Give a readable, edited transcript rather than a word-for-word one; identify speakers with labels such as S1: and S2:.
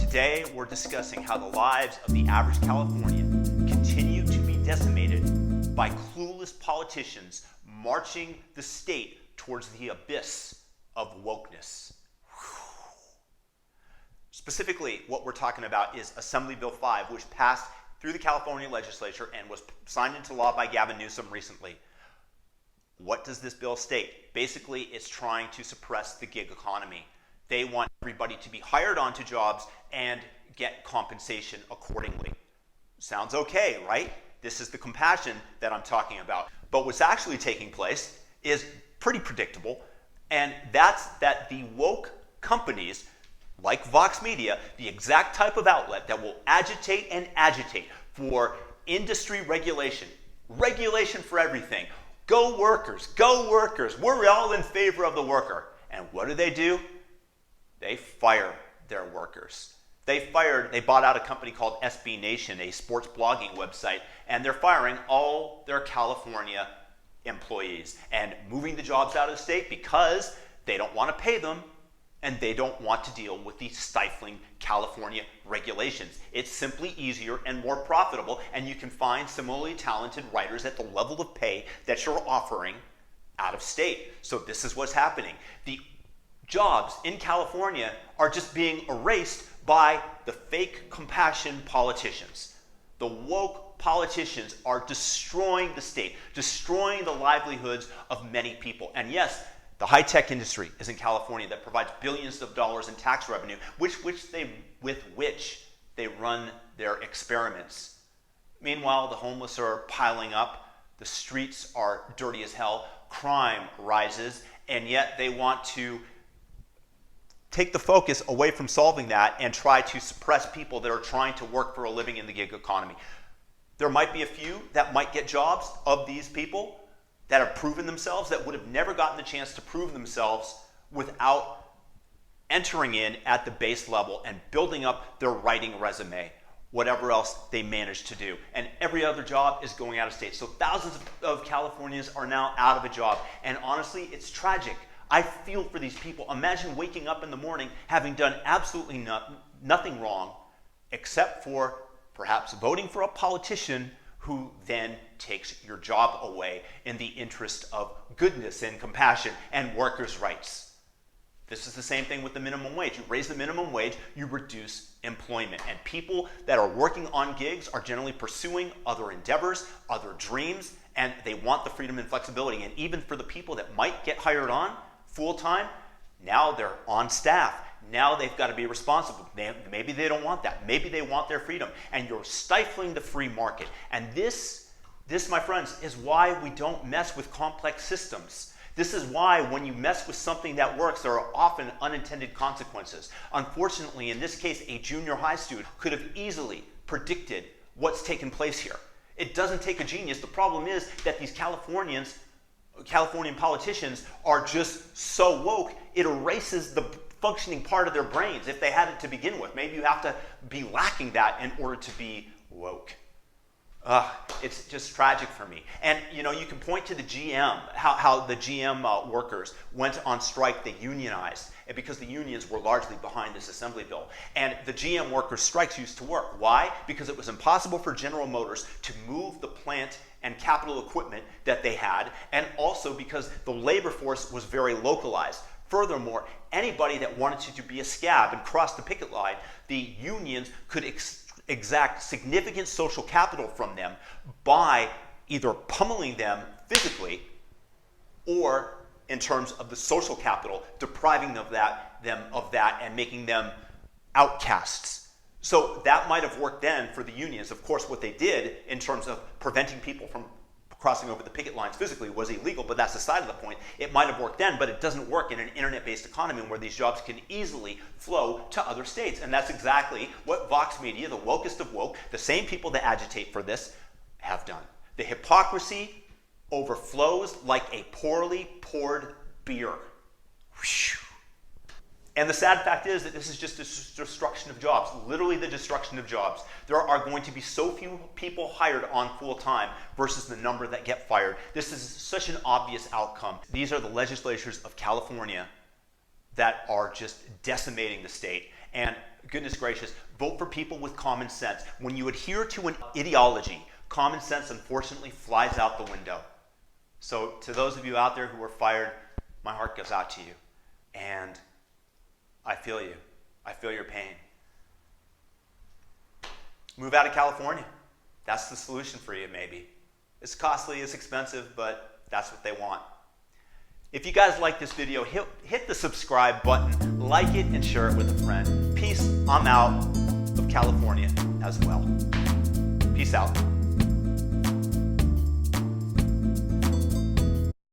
S1: Today, we're discussing how the lives of the average Californian continue to be decimated by clueless politicians marching the state towards the abyss of wokeness. Specifically, what we're talking about is Assembly Bill 5, which passed through the California legislature and was signed into law by Gavin Newsom recently. What does this bill state? Basically, it's trying to suppress the gig economy. They want everybody to be hired onto jobs and get compensation accordingly. Sounds okay, right? This is the compassion that I'm talking about. But what's actually taking place is pretty predictable, and that's that the woke companies like Vox Media, the exact type of outlet that will agitate and agitate for industry regulation for everything. Go workers, we're all in favor of the worker. And what do? They fire their workers. They bought out a company called SB Nation, a sports blogging website, and they're firing all their California employees and moving the jobs out of the state because they don't want to pay them and they don't want to deal with the stifling California regulations. It's simply easier and more profitable, and you can find similarly talented writers at the level of pay that you're offering out of state. So this is what's happening. The jobs in California are just being erased by the fake compassion politicians. The woke politicians are destroying the state, destroying the livelihoods of many people. And yes, the high-tech industry is in California that provides billions of dollars in tax revenue, with which they run their experiments. Meanwhile, the homeless are piling up, the streets are dirty as hell, crime rises, and yet they want to take the focus away from solving that and try to suppress people that are trying to work for a living in the gig economy. There might be a few that might get jobs of these people that have proven themselves, that would have never gotten the chance to prove themselves without entering in at the base level and building up their writing resume, whatever else they manage to do. And every other job is going out of state. So thousands of Californians are now out of a job. And honestly, it's tragic. I feel for these people. Imagine waking up in the morning having done absolutely nothing wrong except for perhaps voting for a politician who then takes your job away in the interest of goodness and compassion and workers' rights. This is the same thing with the minimum wage. You raise the minimum wage, you reduce employment. And people that are working on gigs are generally pursuing other endeavors, other dreams, and they want the freedom and flexibility. And even for the people that might get hired on full-time, now they're on staff. Now they've got to be responsible. Maybe they don't want that. Maybe they want their freedom. And you're stifling the free market. And this, my friends, is why we don't mess with complex systems. This is why when you mess with something that works, there are often unintended consequences. Unfortunately, in this case, a junior high student could have easily predicted what's taken place here. It doesn't take a genius. The problem is that these Californian politicians are just so woke, it erases the functioning part of their brains if they had it to begin with. Maybe you have to be lacking that in order to be woke. It's just tragic for me. And you can point to the GM, how the GM workers went on strike, they unionized, and because the unions were largely behind this assembly bill. And the GM workers' strikes used to work. Why? Because it was impossible for General Motors to move the plant and capital equipment that they had, and also because the labor force was very localized. Furthermore, anybody that wanted to be a scab and cross the picket line, the unions could exact significant social capital from them by either pummeling them physically or, in terms of the social capital, depriving them of that and making them outcasts. So that might have worked then for the unions. Of course, what they did in terms of preventing people from crossing over the picket lines physically was illegal, but that's aside of the point. It might have worked then, but it doesn't work in an internet-based economy where these jobs can easily flow to other states. And that's exactly what Vox Media, the wokest of woke, the same people that agitate for this, have done. The hypocrisy overflows like a poorly poured beer. Whew. And the sad fact is that this is just a destruction of jobs, literally the destruction of jobs. There are going to be so few people hired on full time versus the number that get fired. This is such an obvious outcome. These are the legislatures of California that are just decimating the state. And goodness gracious, vote for people with common sense. When you adhere to an ideology, common sense unfortunately flies out the window. So to those of you out there who are fired, my heart goes out to you. And I feel you. I feel your pain. Move out of California. That's the solution for you, maybe. It's costly, it's expensive, but that's what they want. If you guys like this video, hit the subscribe button, like it, and share it with a friend. Peace. I'm out of California as well. Peace out.